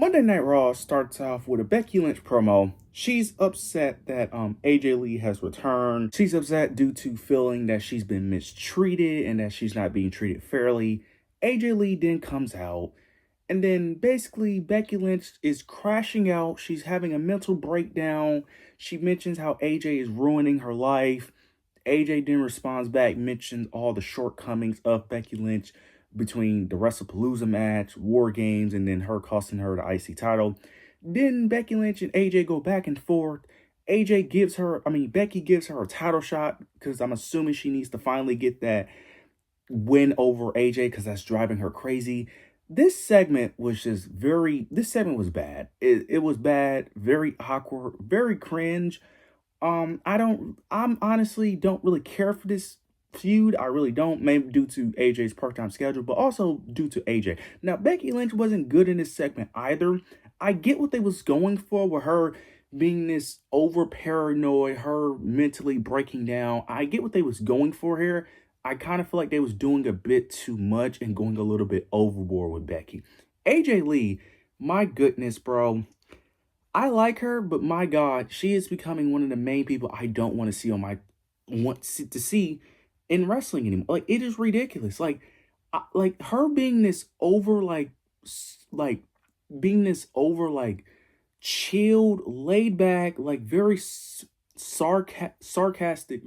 Monday Night Raw starts off with a Becky Lynch promo. She's upset that AJ Lee has returned. She's upset due to feeling that she's been mistreated and that she's not being treated fairly. AJ Lee then comes out, and then basically Becky Lynch is crashing out. She's having a mental breakdown. She mentions how AJ is ruining her life. AJ then responds back, mentions all the shortcomings of Becky Lynch between the WrestlePalooza match, War Games, and then her costing her the IC title. Then Becky Lynch and AJ go back and forth. Becky gives her a title shot because I'm assuming she needs to finally get that win over AJ because that's driving her crazy. This segment was bad. It was bad, very awkward, very cringe. I'm honestly don't really care for this feud. I really don't, maybe due to AJ's part-time schedule, but also due to AJ. Now, Becky Lynch wasn't good in this segment either. I get what they was going for with her being this over paranoid, her mentally breaking down. I get what they was going for here. I kind of feel like they was doing a bit too much and going a little bit overboard with Becky. AJ Lee, my goodness, bro. I like her, but my God, she is becoming one of the main people I don't want to see to see in wrestling anymore. Like, it is ridiculous. Like her being this over, like being this over, like chilled, laid back, like very sarcastic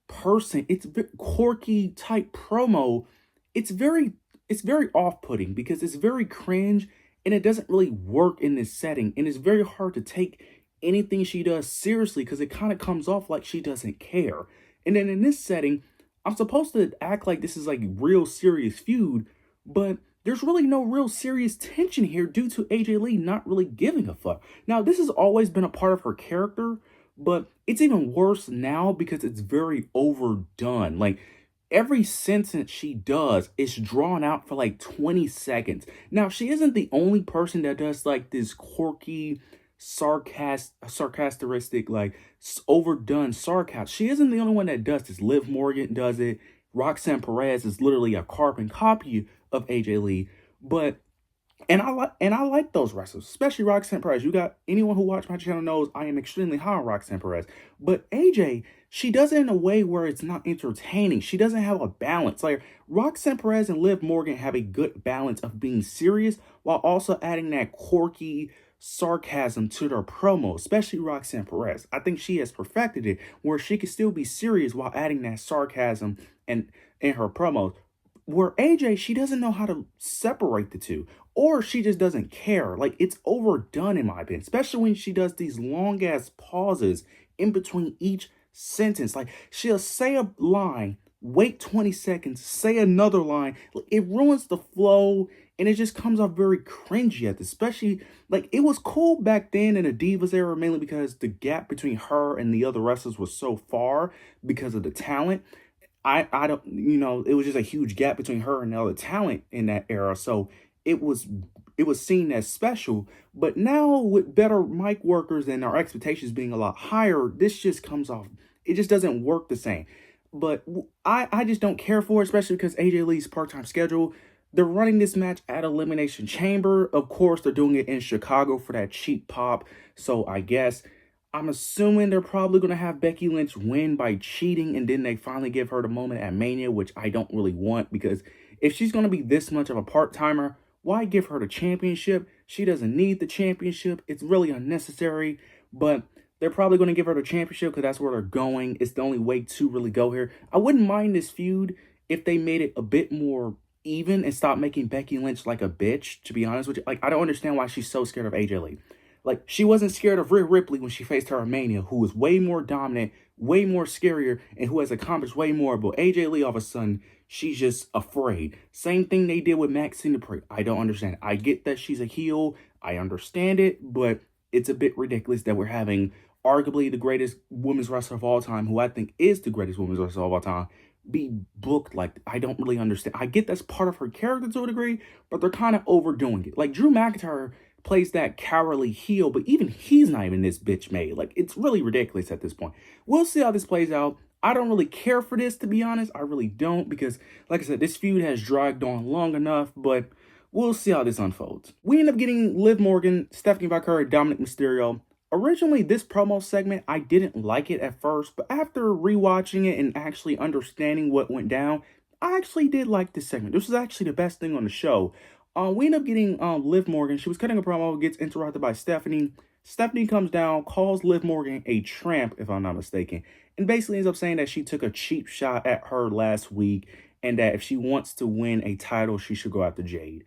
person. It's a bit quirky type promo. It's very, it's very off-putting because it's very cringe and it doesn't really work in this setting. And it's very hard to take anything she does seriously because it kind of comes off like she doesn't care. And then in this setting, I'm supposed to act like this is like real serious feud, but there's really no real serious tension here due to AJ Lee not really giving a fuck. Now, this has always been a part of her character, but it's even worse now because it's very overdone. Like, every sentence she does is drawn out for like 20 seconds. Now, she isn't the only person that does like this quirky, sarcastic, like overdone sarcasm. She isn't the only one that does this. Liv Morgan does it. Roxanne Perez is literally a carbon copy of AJ Lee. But I like those wrestlers, especially Roxanne Perez. You got anyone who watched my channel knows I am extremely high on Roxanne Perez. But AJ, she does it in a way where it's not entertaining. She doesn't have a balance. Like, Roxanne Perez and Liv Morgan have a good balance of being serious while also adding that quirky sarcasm to their promo, especially Roxanne Perez. I think she has perfected it where she can still be serious while adding that sarcasm and in her promos. Where AJ, she doesn't know how to separate the two, or she just doesn't care. Like, it's overdone in my opinion, especially when she does these long ass pauses in between each sentence. Like, she'll say a line, wait 20 seconds, say another line. It ruins the flow and it just comes off very cringy at this. Especially, like, it was cool back then in the Divas era, mainly because the gap between her and the other wrestlers was so far because of the talent. I don't, it was just a huge gap between her and the other talent in that era. So it was seen as special. But now with better mic workers and our expectations being a lot higher, this just comes off, it just doesn't work the same. But I just don't care for it, especially because AJ Lee's part-time schedule. They're running this match at Elimination Chamber. Of course, they're doing it in Chicago for that cheap pop. So I guess I'm assuming they're probably going to have Becky Lynch win by cheating, and then they finally give her the moment at Mania, which I don't really want, because if she's going to be this much of a part-timer, why give her the championship? She doesn't need the championship. It's really unnecessary, but they're probably going to give her the championship because that's where they're going. It's the only way to really go here. I wouldn't mind this feud if they made it a bit more even and stopped making Becky Lynch like a bitch, to be honest with you. Like, I don't understand why she's so scared of AJ Lee. Like, she wasn't scared of Rhea Ripley when she faced her at Mania, who was way more dominant, way more scarier, and who has accomplished way more. But AJ Lee, all of a sudden, she's just afraid. Same thing they did with Maxine Dupri. I don't understand. I get that she's a heel. I understand it, but it's a bit ridiculous that we're having arguably the greatest women's wrestler of all time, who I think is the greatest women's wrestler of all time, be booked like, I don't really understand. I get that's part of her character to a degree, but they're kind of overdoing it. Like, Drew McIntyre plays that cowardly heel, but even he's not even this bitch made. Like, it's really ridiculous at this point. We'll see how this plays out. I don't really care for this, to be honest. I really don't, because, like I said, this feud has dragged on long enough, but We'll see how this unfolds. We end up getting Liv Morgan, Stephanie Vaquer, Dominic Mysterio. Originally, this promo segment, I didn't like it at first, but after rewatching it and actually understanding what went down, I actually did like this segment. This was actually the best thing on the show. We end up getting Liv Morgan. She was cutting a promo, gets interrupted by Stephanie. Stephanie comes down, calls Liv Morgan a tramp, if I'm not mistaken, and basically ends up saying that she took a cheap shot at her last week and that if she wants to win a title, she should go after Jade.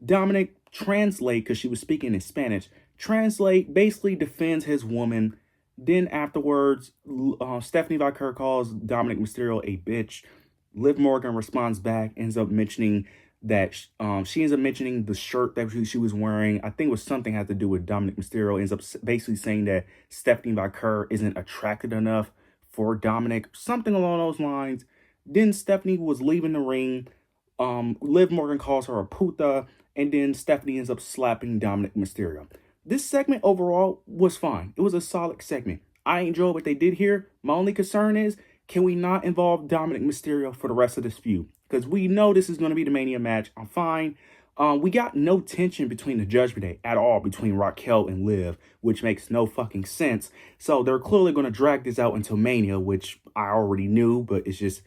Dominic translate, because she was speaking in Spanish, translate, basically defends his woman. Then afterwards, Stephanie Vaquer calls Dominic Mysterio a bitch. Liv Morgan responds back, ends up mentioning that she ends up mentioning the shirt that she was wearing. I think it was something had to do with Dominic Mysterio. Ends up basically saying that Stephanie Vaquer isn't attracted enough for Dominic, something along those lines. Then Stephanie was leaving the ring. Liv Morgan calls her a puta, and then Stephanie ends up slapping Dominic Mysterio. This segment overall was fine. It was a solid segment. I enjoyed what they did here. My only concern is, can we not involve Dominic Mysterio for the rest of this feud? Because we know this is going to be the Mania match. I'm fine. We got no tension between the Judgment Day at all between Raquel and Liv, which makes no fucking sense. So they're clearly going to drag this out until Mania, which I already knew, but it's just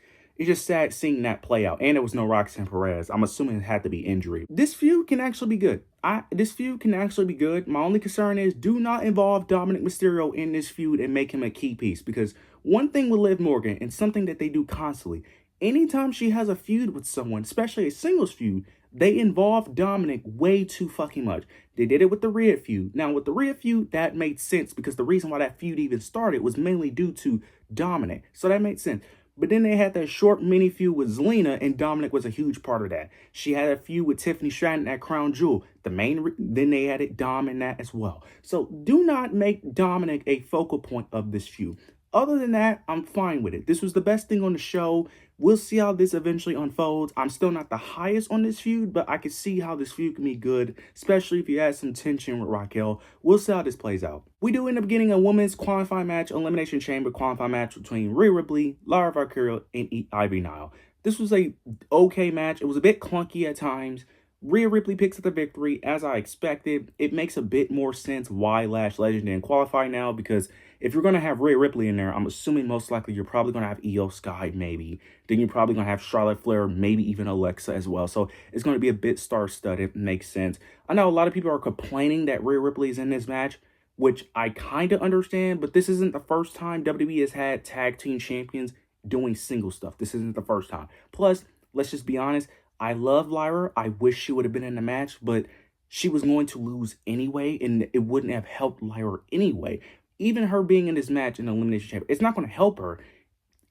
sad seeing that play out. And there was no Roxanne Perez. I'm assuming it had to be injury. This feud can actually be good. This feud can actually be good. My only concern is, do not involve Dominic Mysterio in this feud and make him a key piece. Because one thing with Liv Morgan, and something that they do constantly, anytime she has a feud with someone, especially a singles feud, they involve Dominic way too fucking much. They did it with the Rhea feud. Now, with the Rhea feud, that made sense because the reason why that feud even started was mainly due to Dominic. So that made sense. But then they had that short mini feud with Zelina, and Dominic was a huge part of that. She had a feud with Tiffany Stratton at Crown Jewel. Then they added Dom in that as well. So do not make Dominic a focal point of this feud. Other than that, I'm fine with it. This was the best thing on the show. We'll see how this eventually unfolds. I'm still not the highest on this feud, but I can see how this feud can be good, especially if you add some tension with Raquel. We'll see how this plays out. We do end up getting a women's qualifying match, Elimination Chamber qualifying match between Rhea Ripley, Lara Valkyria, and Ivy Nile. This was a okay match. It was a bit clunky at times. Rhea Ripley picks up the victory, as I expected. It makes a bit more sense why Lash Legend didn't qualify now, because if you're going to have Rhea Ripley in there, I'm assuming most likely you're probably going to have Io Sky, maybe. Then you're probably going to have Charlotte Flair, maybe even Alexa as well. So it's going to be a bit star-studded. Makes sense. I know a lot of people are complaining that Rhea Ripley is in this match, which I kind of understand, but this isn't the first time WWE has had tag team champions doing single stuff. This isn't the first time. Plus, let's just be honest, I love Lyra. I wish she would have been in the match, but she was going to lose anyway, and it wouldn't have helped Lyra anyway. Even her being in this match in the Elimination Chamber, it's not going to help her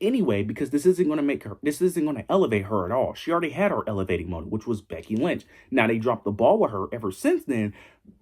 anyway, because this isn't going to elevate her at all. She already had her elevating moment, which was Becky Lynch. Now they dropped the ball with her ever since then,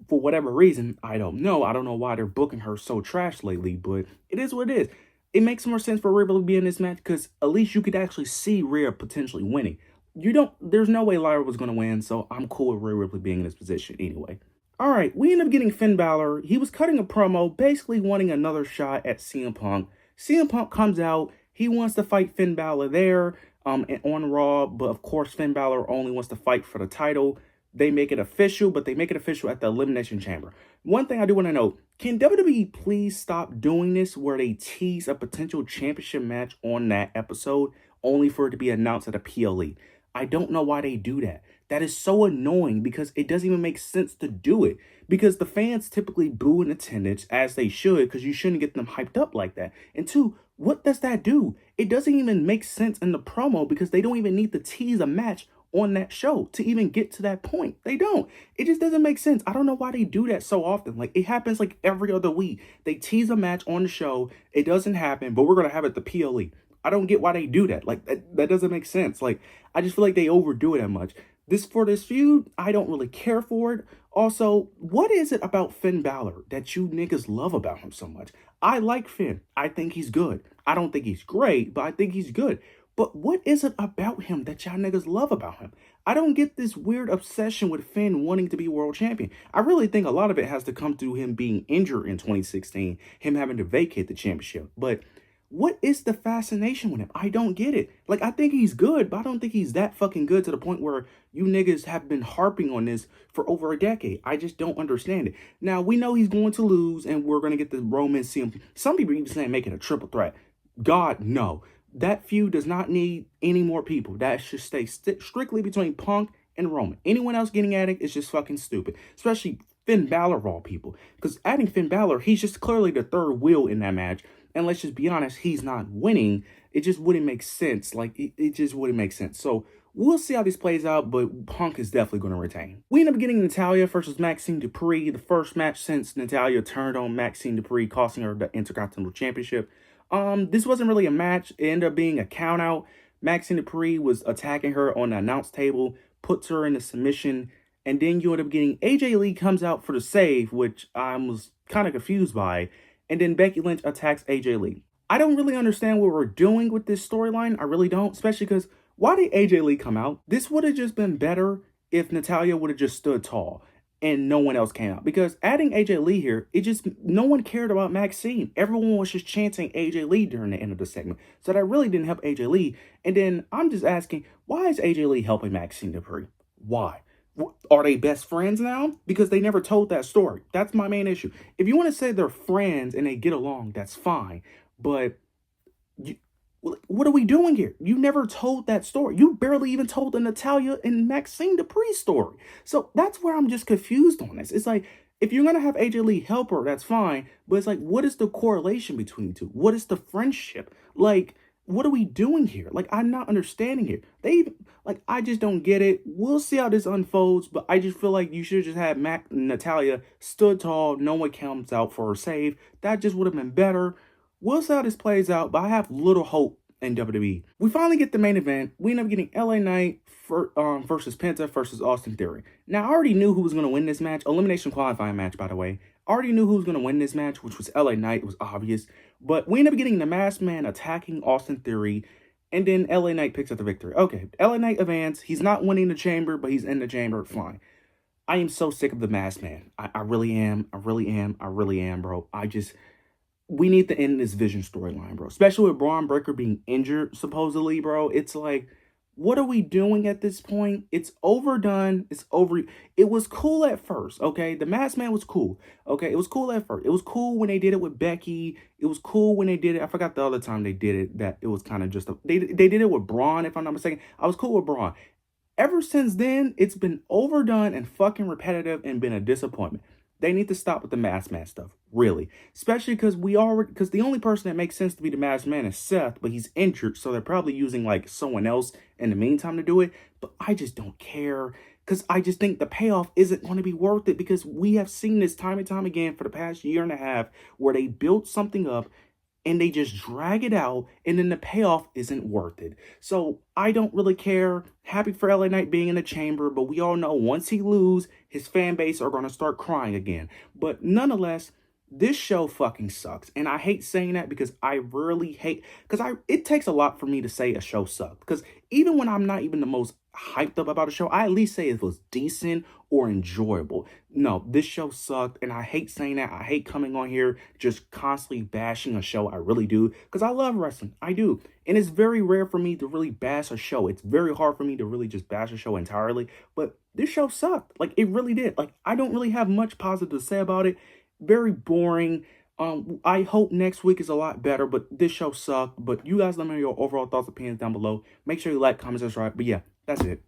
for whatever reason. I don't know. I don't know why they're booking her so trash lately, but it is what it is. It makes more sense for Rhea to be in this match, because at least you could actually see Rhea potentially winning. There's no way Lyra was going to win, so I'm cool with Rhea Ripley being in this position anyway. All right, we end up getting Finn Balor. He was cutting a promo, basically wanting another shot at CM Punk. CM Punk comes out. He wants to fight Finn Balor there on Raw, but of course Finn Balor only wants to fight for the title. They make it official, but they make it official at the Elimination Chamber. One thing I do want to note, can WWE please stop doing this where they tease a potential championship match on that episode only for it to be announced at a PLE? I don't know why they do that. That is so annoying because it doesn't even make sense to do it. Because the fans typically boo in attendance, as they should, because you shouldn't get them hyped up like that. And two, what does that do? It doesn't even make sense in the promo because they don't even need to tease a match on that show to even get to that point. They don't. It just doesn't make sense. I don't know why they do that so often. Like, it happens like every other week. They tease a match on the show. It doesn't happen, but we're going to have it at the PLE. I don't get why they do that. Like, that doesn't make sense. Like, I just feel like they overdo it that much. For this feud, I don't really care for it. Also, what is it about Finn Balor that you niggas love about him so much? I like Finn. I think he's good. I don't think he's great, but I think he's good. But what is it about him that y'all niggas love about him? I don't get this weird obsession with Finn wanting to be world champion. I really think a lot of it has to come through him being injured in 2016, him having to vacate the championship. But What is the fascination with him? I don't get it. Like, I think he's good, but I don't think he's that fucking good to the point where you niggas have been harping on this for over a decade. I just don't understand it. Now, we know he's going to lose, and we're going to get the Roman CM. Some people even saying make it a triple threat. God, no. That feud does not need any more people. That should stay strictly between Punk and Roman. Anyone else getting at it is just fucking stupid. Especially Finn Balor of all people. Because adding Finn Balor, he's just clearly the third wheel in that match. And let's just be honest, he's not winning. It just wouldn't make sense. Like, it just wouldn't make sense. So, we'll see how this plays out, but Punk is definitely going to retain. We end up getting Natalya versus Maxine Dupree, the first match since Natalya turned on Maxine Dupree, costing her the Intercontinental Championship. This wasn't really a match. It ended up being a count out. Maxine Dupree was attacking her on the announce table, puts her in a submission, and then you end up getting AJ Lee comes out for the save, which I was kind of confused by, and then Becky Lynch attacks AJ Lee. I don't really understand what we're doing with this storyline. I really don't, especially because why did AJ Lee come out? This would have just been better if Natalya would have just stood tall and no one else came out. Because adding AJ Lee here, no one cared about Maxine. Everyone was just chanting AJ Lee during the end of the segment. So that really didn't help AJ Lee. And then I'm just asking, why is AJ Lee helping Maxine Dupree? Why? Are they best friends now? Because they never told that story. That's my main issue. If you want to say they're friends and they get along, that's fine. But what are we doing here? You never told that story. You barely even told the Natalya and Maxine Dupree story. So that's where I'm just confused on this. It's like, if you're going to have AJ Lee help her, that's fine. But it's like, what is the correlation between the two? What is the friendship? Like, what are we doing here? Like, I'm not understanding it. I just don't get it. We'll see how this unfolds, but I just feel like you should just have Natalya stood tall, no one comes out for her save. That just would have been better. We'll see how this plays out, but I have little hope in WWE. We finally get the main event. We end up getting LA Knight versus Penta versus Austin Theory. Now, I already knew who was going to win this match. Elimination qualifying match, by the way. I already knew who was going to win this match, which was LA Knight. It was obvious. But we end up getting the Masked Man attacking Austin Theory, and then LA Knight picks up the victory. Okay, LA Knight advanced. He's not winning the chamber, but he's in the chamber. Fine. I am so sick of the Masked Man. I really am. I really am, bro. We need to end this Vision storyline, bro. Especially with Braun Breaker being injured, supposedly, bro. It's like, what are we doing at this point? It's overdone. It's over. It was cool at first, okay? The Masked Man was cool, okay? It was cool at first. It was cool when they did it with Becky. It was cool when they did it. I forgot the other time they did it, that it was kind of just they did it with Braun, if I'm not mistaken. I was cool with Braun. Ever since then, it's been overdone and fucking repetitive and been a disappointment. They need to stop with the Masked Man stuff, really. Especially because the only person that makes sense to be the Masked Man is Seth, but he's injured, so they're probably using like someone else in the meantime to do it. But I just don't care, because I just think the payoff isn't going to be worth it, because we have seen this time and time again for the past year and a half where they built something up and they just drag it out, and then the payoff isn't worth it. So I don't really care. Happy for LA Knight being in the chamber, but we all know once he loses, his fan base are going to start crying again. But nonetheless, this show fucking sucks. And I hate saying that because I really hate, because it takes a lot for me to say a show sucked. Because even when I'm not even the most hyped up about a show, I at least say it was decent or enjoyable. No, this show sucked, and I hate saying that. I hate coming on here just constantly bashing a show. I really do, because I love wrestling. I do. And it's very rare for me to really bash a show. It's very hard for me to really just bash a show entirely. But this show sucked. Like, it really did. Like, I don't really have much positive to say about it. Very boring. I hope next week is a lot better, but this show sucked. But you guys let me know your overall thoughts, opinions down below. Make sure you like, comment, subscribe. But yeah, that's it.